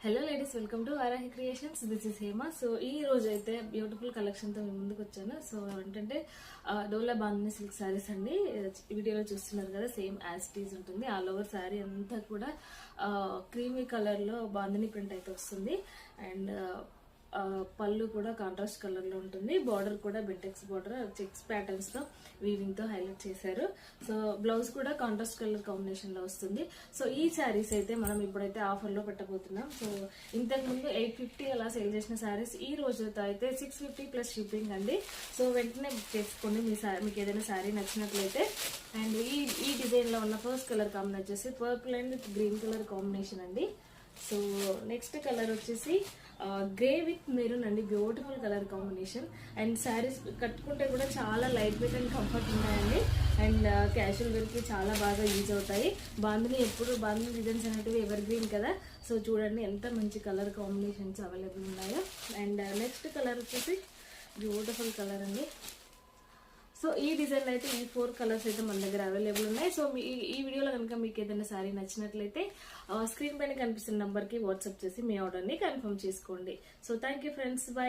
Hello ladies, welcome to Varahi creations. This is Hema. So ఈ రోజు అయితే బ్యూటిఫుల్ కలెక్షన్ తో మేము ముందుకు వచ్చాను. సో ఏంటంటే డోలా బాందిని సిల్క్ శారీస్ అండి. వీడియోలో చూస్తున్నారు కదా, సేమ్ యాజ్ టీజ్ ఉంటుంది. ఆల్ ఓవర్ శారీ అంతా కూడా క్రీమీ కలర్ లో బాందిని ప్రింట్ అయితే వస్తుంది. అండ్ పళ్ళు కూడా కాంట్రాస్ట్ కలర్ లో ఉంటుంది. బార్డర్ కూడా బెంటెక్స్ బార్డర్ చెక్స్ ప్యాటర్న్స్ తో వీవింగ్ తో హైలైట్ చేశారు. సో బ్లౌజ్ కూడా కాంట్రాస్ట్ కలర్ కాంబినేషన్ లో వస్తుంది. సో ఈ శారీస్ అయితే మనం ఇప్పుడైతే ఆఫర్ లో పెట్టబోతున్నాం. సో ఇంతకు ముందు 850 అలా సేల్ చేసిన శారీస్ ఈ రోజుతో అయితే 650 ప్లస్ షిప్పింగ్ అండి. సో వెంటనే బుక్ చేసుకోండి మీకు ఏదైనా శారీ నచ్చినట్లయితే. అండ్ ఈ డిజైన్ లో ఉన్న ఫస్ట్ కలర్ కాంబినేషన్ వచ్చేసి purple and green colour combination అండి. సో నెక్స్ట్ కలర్ వచ్చేసి గ్రే విత్ మెరూన్ అండి. Beautiful colour combination. And saris కట్టుకుంటే కూడా చాలా లైట్ వెయిట్ అండ్ కంఫర్ట్ ఉంటాయండి. అండ్ క్యాజువల్ వేర్ కి చాలా బాగా యూజ్ అవుతాయి. బాందిని డిజైన్స్ అనేటివి ఎవర్ గ్రీన్ కదా. సో చూడండి ఎంత మంచి కలర్ కాంబినేషన్స్ అవైలబుల్ ఉన్నాయో. అండ్ నెక్స్ట్ కలర్ వచ్చేసి బ్యూటిఫుల్ కలర్ అండి. సో ఈ డిజైన్ అయితే ఈ 4 కలర్స్ అయితే మన దగ్గర అవైలబుల్ ఉన్నాయి. సో ఈ వీడియోలో కనుక మీకు ఏదైనా శారీ నచ్చినట్లయితే స్క్రీన్ పైన కనిపిస్తున్న నంబర్ కి వాట్సాప్ చేసి మీ ఆర్డర్ ని కన్ఫర్మ్ చేసుకోండి. So thank you friends, by.